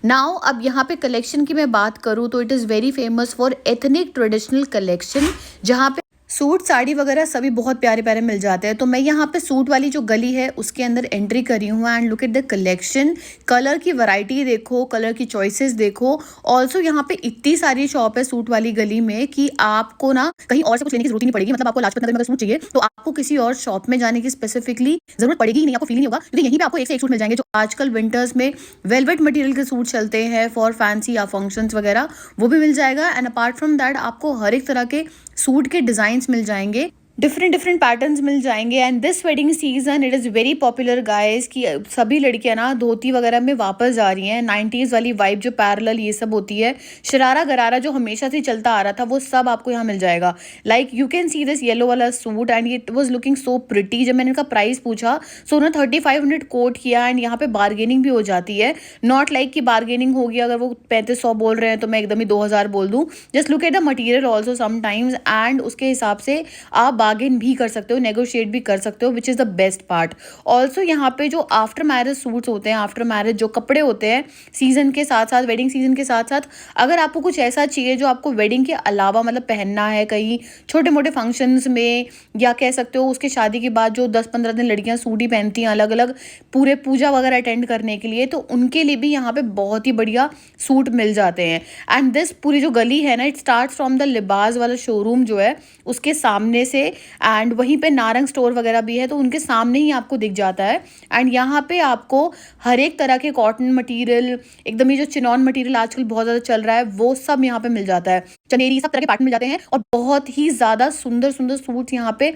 Now अब यहाँ पे कलेक्शन की मैं बात करूँ तो it is very famous for ethnic traditional collection, जहाँ पे सूट साड़ी वगैरह सभी बहुत प्यारे प्यारे मिल जाते हैं। तो मैं यहाँ पे सूट वाली जो गली है उसके अंदर एंट्री करी हूँ and look at the collection. Colour की वैरायटी देखो, कलर की चॉइसेस देखो। ऑल्सो यहाँ पे इतनी सारी शॉप है सूट वाली गली में कि आपको ना कहीं और से कुछ लेने की जरूरत ही नहीं पड़ेगी। मतलब आपको लाजपत नगर में अगर सूट चाहिए तो आपको किसी और शॉप में जाने की स्पेसिफिकली जरूरत पड़ेगी ही नहीं, आपको फील नहीं होगा, क्योंकि यहीं पे आपको एक से एक सूट मिल जाएंगे। जो आजकल विंटर्स में वेलवेट मटेरियल के सूट चलते हैं फॉर फैंसी या फंक्शंस वगैरह, वो भी मिल जाएगा। एंड अपार्ट फ्रॉम दैट आपको हर एक तरह के सूट के डिजाइन्स मिल जाएंगे, डिफरेंट पैटर्न्स मिल जाएंगे। And this wedding season it is very popular guys कि सभी लड़कियां ना धोती वगैरह में वापस जा रही हैं। 90s वाली वाइब जो पैरेलल ये सब होती है, शरारा गरारा जो हमेशा से चलता आ रहा था, वो सब आपको यहाँ मिल जाएगा। Like you can see this yellow वाला suit and it was looking so pretty. जब मैंने इनका प्राइस पूछा सो उन्होंने 3500 कोट किया एंड यहाँ पे बार्गेनिंग भी हो जाती है। नॉट लाइक कि बार्गेनिंग होगी अगर वो 3500 बोल रहे हैं तो मैं एकदम ही 2000 बोल दूँ। Just look at the material also sometimes and उसके हिसाब से आप बार्गेन भी कर सकते हो, नेगोशिएट भी कर सकते हो, which is the best part. Also यहाँ पे जो आफ्टर मैरिज सूट्स होते हैं, आफ्टर मैरिज जो कपड़े होते हैं सीजन के साथ साथ, वेडिंग सीजन के साथ साथ, अगर आपको कुछ ऐसा चाहिए जो आपको वेडिंग के अलावा मतलब पहनना है कहीं छोटे मोटे फंक्शंस में, या कह सकते हो उसके शादी के बाद जो 10-15 दिन लड़कियां सूट ही पहनती हैं अलग अलग पूरे पूजा वगैरह अटेंड करने के लिए, तो उनके लिए भी यहाँ पे बहुत ही बढ़िया सूट मिल जाते हैं। एंड दिस पूरी जो गली है ना, इट स्टार्ट फ्रॉम द लिबास वाला शोरूम जो है उसके सामने से, एंड वहीं पे नारंग स्टोर वगैरह भी है तो उनके सामने ही आपको दिख जाता है। एंड यहाँ पे आपको हर एक तरह के कॉटन मटेरियल, एकदम ही जो चिनॉन मटेरियल आजकल बहुत ज़्यादा चल रहा है, वो सब यहाँ पे मिल जाता है। चनेरी सब तरह के पैटर्न मिल जाते हैं और बहुत ही ज़्यादा सुंदर सुंदर सूट्स यहाँ पे।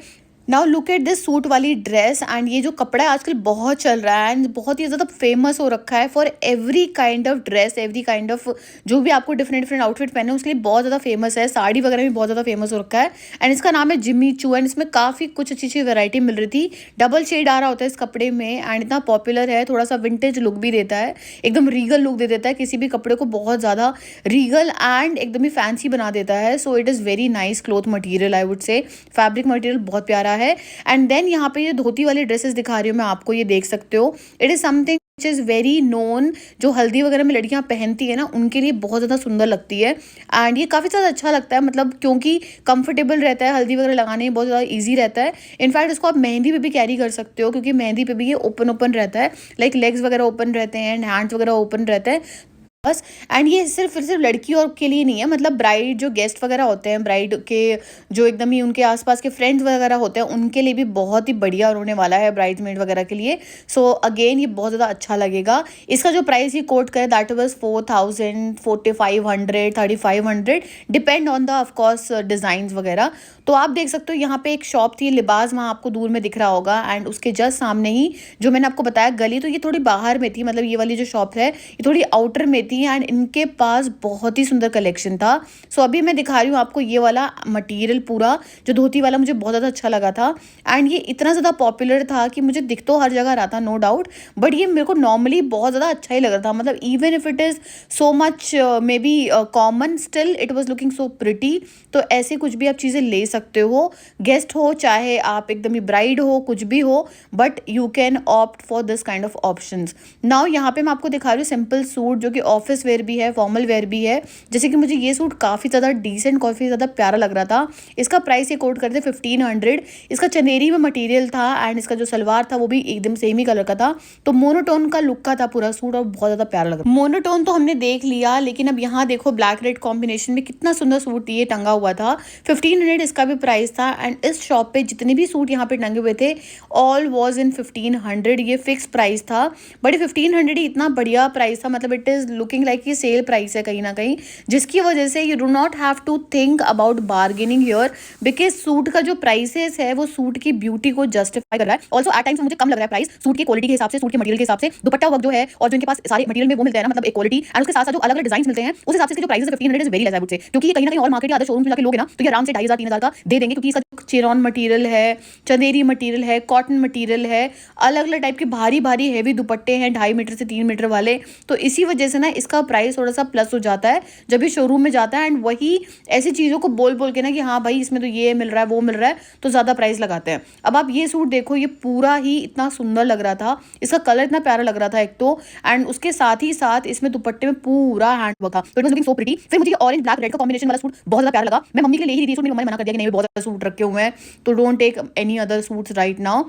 Now look at this suit वाली ड्रेस एंड ये जो कपड़ा है आजकल बहुत चल रहा है एंड बहुत ही ज़्यादा फेमस हो रखा है for every kind of dress, every kind of जो भी आपको डिफरेंट आउटफिट पहने उसके लिए बहुत ज़्यादा फेमस है। साड़ी वगैरह भी बहुत ज़्यादा फेमस हो रखा है एंड इसका नाम है जिम्मी चू एंड इसमें काफ़ी कुछ अच्छी अच्छी वैरायटी मिल रही थी। डबल शेड आ रहा होता है इस कपड़े में एंड इतना पॉपुलर है, थोड़ा सा विंटेज लुक भी देता है, एकदम रीगल लुक दे देता है, किसी भी कपड़े को बहुत ज़्यादा रीगल एंड एकदम ही फैंसी बना देता है। So it is very nice cloth material, I would say fabric material बहुत प्यारा है। एंड देन यहाँ पे ये धोती वाली ड्रेसेस दिखा रही हूँ मैं आपको, ये देख सकते हो, it is something which is very known. जो हल्दी वगैरह में लड़कियाँ पहनती है ना उनके लिए बहुत ज़्यादा सुंदर लगती है एंड ये काफ़ी ज़्यादा अच्छा लगता है, मतलब क्योंकि कंफर्टेबल रहता है, हल्दी वगैरह लगाने में बहुत ज़्यादा ईजी रहता है। इनफैक्ट इसको आप मेहंदी पे भी कैरी कर सकते हो क्योंकि मेहंदी पे भी ये ओपन रहता है, लाइक लेग्स वगैरह ओपन रहते हैं एंड हैंड्स वगैरह ओपन रहते हैं बस। एंड ये सिर्फ लड़की और के लिए नहीं है, मतलब ब्राइड जो गेस्ट वगैरह होते हैं, ब्राइड के जो एकदम ही उनके आसपास के फ्रेंड्स वगैरह होते हैं उनके लिए भी बहुत ही बढ़िया होने वाला है, ब्राइड्समेड वगैरह के लिए। सो अगेन ये बहुत ज़्यादा अच्छा लगेगा। इसका जो प्राइस ये कोट करे that was 4000, 4500, 3500, depend on the of course designs वगैरह। तो आप देख सकते हो यहाँ पे एक शॉप थी लिबास, वहाँ आपको दूर में दिख रहा होगा एंड उसके जस्ट सामने ही जो मैंने आपको बताया गली, तो ये थोड़ी बाहर में थी, मतलब ये वाली जो शॉप है ये थोड़ी आउटर में थी एंड इनके पास बहुत ही सुंदर कलेक्शन था। सो अभी मैं दिखा रही हूँ आपको ये वाला मटेरियल पूरा जो धोती वाला, मुझे बहुत ज़्यादा अच्छा लगा था एंड ये इतना ज़्यादा पॉपुलर था कि मुझे दिख तो हर जगह रहा था नो डाउट, बट ये मेरे को नॉर्मली बहुत ज़्यादा अच्छा ही लग रहा था। मतलब even if it is so much may be common, still it was looking so pretty. तो ऐसे कुछ भी आप चीज़ें ले सकते हो, गेस्ट हो चाहे आप एकदम ही ब्राइड हो, कुछ भी हो, but you can opt for this kind of options. Now यहाँ पे मैं आपको दिखा रही हूँ सिंपल सूट जो कि ऑफिस वेयर भी है, फॉर्मल वेयर भी है। जैसे कि मुझे ये सूट काफ़ी ज़्यादा डिसेंट, काफ़ी ज़्यादा प्यारा लग रहा था। इसका प्राइस ये कोट करते 1500। इसका चंदेरी में मटेरियल था एंड इसका जो सलवार था वो भी एकदम सेम ही कलर का था, तो मोनोटोन का लुक का था पूरा सूट और बहुत ज़्यादा प्यारा लग रहा। मोनोटोन तो हमने देख लिया, लेकिन अब यहाँ देखो ब्लैक रेड कॉम्बिनेशन में कितना सुंदर सूट ये टंगा हुआ था। 1500 इसका भी प्राइस था एंड इस शॉप पे जितने भी सूट यहाँ पे टंगे हुए थे ऑल वॉज इन 1500। ये फिक्स प्राइस था, बट 1500 ही इतना बढ़िया प्राइस था, मतलब इट इज़ लुकिंग लाइक ये सेल प्राइस है कहीं ना कहीं, जिसकी वजह से you do not have to think about bargaining here, because suit का जो प्राइसेस है वो सूट की ब्यूटी को जस्टिफाई कर रहा है। ऑल्सो एट टाइम्स मुझे कम लग रहा है प्राइस सूट की क्वालिटी के हिसाब से, सूट के मटेरियल के हिसाब से, दुपट्टा वर्क जो है और जो इनके पास सारे मटेरियल में वो मिलते हैं ना, मतलब एक क्वालिटी एंड उसके साथ साथ जो अलग अलग डिजाइन मिलते हैं उस हिसाब से जो प्राइस है 1500 is very less I would say, क्योंकि कहीं ना कहीं और मार्केट या अदर शोरूम जाके लोगे ना तो ये आराम से 2500 3000 का मिलेगा, दे देंगे, क्योंकि इसका चिरॉन मटेरियल है, चंदेरी मटेरियल है, कॉटन मटेरियल है, अलग अलग टाइप के भारी भारी हैवी दुपट्टे हैं 2.5 मीटर से 3 मीटर वाले। तो इसी वजह से ना इसका प्राइस थोड़ा सा प्लस हो जाता है जब ये शोरूम में जाता है। एंड वही ऐसी चीज़ों को बोल बोल के ना कि हाँ भाई इसमें तो ये मिल रहा है वो मिल रहा है, तो ज़्यादा प्राइस लगाते हैं। अब आप ये सूट देखो, ये पूरा ही इतना सुंदर लग रहा था, इसका कलर इतना प्यारा लग रहा था एक तो, एंड उसके साथ ही साथ इसमें दुपट्टे में पूरा हैंड वर्क था, तो it was looking so pretty. फिर मुझे ऑरेंज ब्लैक रेड का कॉम्बिनेशन वाला सूट बहुत ज़्यादा प्यारा लगा। मैं मम्मी के लिए ले ही रही थी सूट, मेरी मम्मा ने मना कर दिया कि नहीं बहुत ज़्यादा सूट रखे हुए हैं, तो don't take any other suits right now.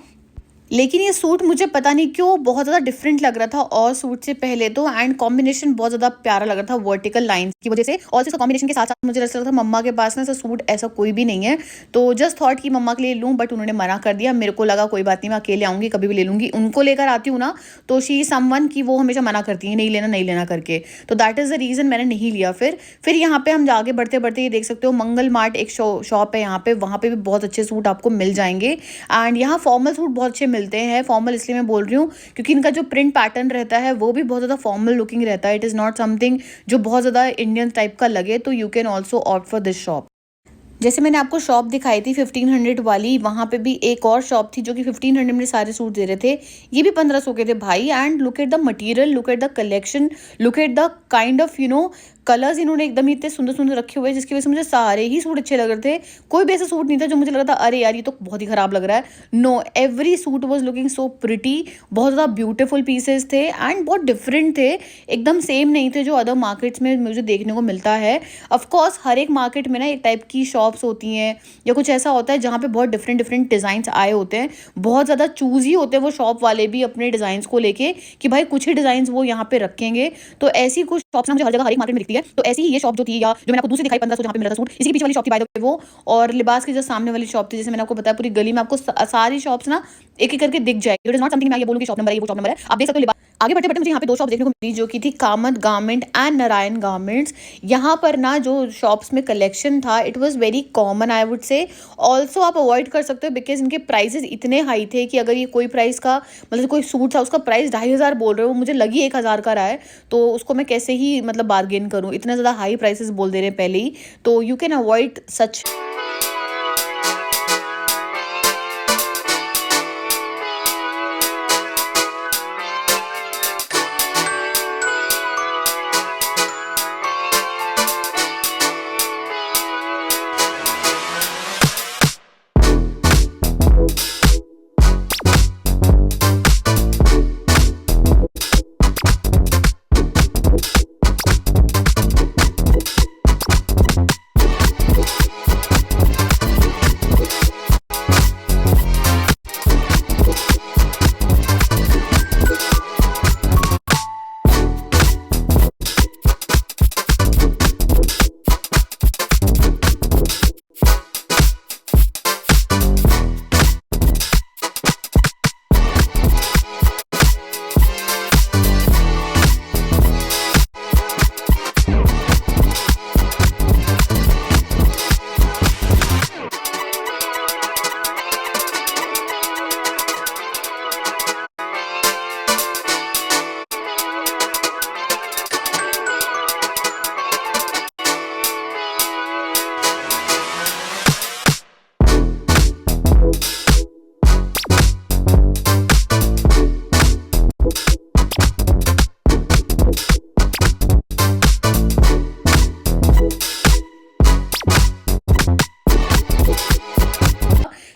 लेकिन ये सूट मुझे पता नहीं क्यों बहुत ज़्यादा डिफरेंट लग रहा था और सूट से पहले तो, एंड कॉम्बिनेशन बहुत ज़्यादा प्यारा लग रहा था वर्टिकल लाइंस की वजह से। और इसका कॉम्बिनेशन के साथ साथ मुझे ऐसा लग रहा था मम्मा के पास ना ऐसा सूट ऐसा कोई भी नहीं है, तो जस्ट थॉट कि मम्मा के लिए लूँ, बट उन्होंने मना कर दिया। मेरे को लगा कोई बात नहीं, मैं अकेले आऊँगी कभी भी ले लूँगी। उनको लेकर आती हूँ ना तो शी समवन की वो हमेशा मना करती है नहीं लेना नहीं लेना करके, तो दैट इज़ द रीज़न मैंने नहीं लिया। फिर यहाँ पे हम आगे बढ़ते बढ़ते ये देख सकते हो मंगल मार्ट एक शॉप है यहाँ पे, वहाँ पे भी बहुत अच्छे सूट आपको मिल जाएंगे। एंड यहाँ फॉर्मल सूट बहुत अच्छे मिलते हैं। फॉर्मल इसलिए मैं बोल रही हूँ क्योंकि इनका जो प्रिंट पैटर्न रहता है वो भी बहुत ज़्यादा फॉर्मल लुकिंग रहता है। इट इज़ नॉट समथिंग जो बहुत ज़्यादा इंडियन टाइप का लगे, तो you can also opt for this shop. जैसे मैंने आपको शॉप दिखाई थी 1500 वाली, वहाँ पे भी एक और शॉप थी जो कि 1500 में सारे सूट दे रहे थे, ये भी 1500 के थे भाई। And look at the material, look at the collection, look at the kind of colours इन्होंने एकदम ही इतने सुंदर सुंदर रखे हुए हैं, जिसकी वजह से मुझे सारे ही सूट अच्छे लग रहे थे। कोई भी ऐसा सूट नहीं था जो मुझे लग रहा था अरे यार ये तो बहुत ही ख़राब लग रहा है। No, every suit was looking so pretty, बहुत ज़्यादा ब्यूटीफुल पीसेस थे एंड बहुत डिफरेंट थे, एकदम सेम नहीं थे जो अदर मार्केट्स में मुझे देखने को मिलता है। ऑफकोर्स हर एक मार्केट में ना एक टाइप की शॉप्स होती हैं या कुछ ऐसा होता है जहाँ पे बहुत डिफरेंट डिफरेंट डिज़ाइंस आए होते हैं, बहुत ज़्यादा चूज़ी होते हैं वो शॉप वाले भी अपने डिज़ाइंस को लेके कि भाई कुछ ही डिज़ाइंस वो यहाँ पे रखेंगे। तो ऐसी कुछ शॉप्स ना मुझे हर जगह हर एक मार्केट में दिखती है। तो ऐसी ही ये शॉप जो थी, या जो मैंने आपको दूसरी दिखाई 1500 जहाँ पे मिला था सूट, इसी के पीछे वाली शॉप थी बाय द वे वो, और लिबास की जो सामने वाली शॉप थी, जैसे मैंने आपको बताया पूरी गली में आपको सारी शॉप्स ना एक एक करके दिख जाएगी। इट इज नॉट समथिंग मैं ये बोलूँ कि शॉप नंबर है ये वो शॉप नंबर है, आप देख सकते हो लिबास। आगे बढ़ते बढ़ते मुझे यहाँ पे दो शॉप देखने को मिली जो कि थी Kamat garment and Narayan garments. यहाँ पर ना जो शॉप्स में कलेक्शन था it was very common I would say. Also आप अवॉइड कर सकते हो बिकॉज इनके प्राइसेस इतने हाई थे कि अगर ये कोई प्राइस का मतलब कोई सूट था उसका प्राइस 2500 बोल रहे हो, मुझे लगी 1000 का रहा है, तो उसको मैं कैसे ही मतलब बार्गेन करूँ, इतने ज़्यादा हाई प्राइसेस बोल दे रहे हैं पहले ही, तो यू कैन अवॉइड सच।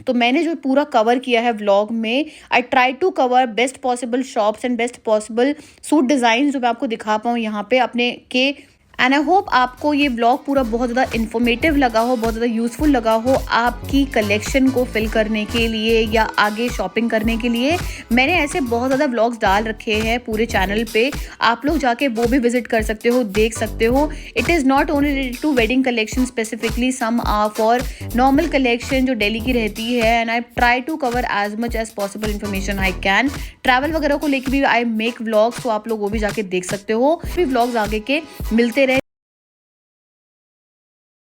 तो मैंने जो पूरा कवर किया है व्लॉग में, I try to cover best possible shops and best possible suit design जो मैं आपको दिखा पाऊँ यहाँ पे अपने के। एंड आई होप आपको ये व्लॉग पूरा बहुत ज़्यादा इन्फॉर्मेटिव लगा हो, बहुत ज़्यादा यूज़फुल लगा हो आपकी कलेक्शन को फिल करने के लिए या आगे शॉपिंग करने के लिए। मैंने ऐसे बहुत ज़्यादा व्लॉग्स डाल रखे हैं पूरे चैनल पे, आप लोग जाके वो भी विजिट कर सकते हो, देख सकते हो। It is not only related to wedding collection specifically, some are for normal collection जो डेली की रहती है। And I try to cover as much as possible information I can. Travel वगैरह को लेकर भी आई मेक व्लॉग्स, तो आप लोग वो भी जाके देख सकते हो। भी व्लॉग्स आगे के मिलते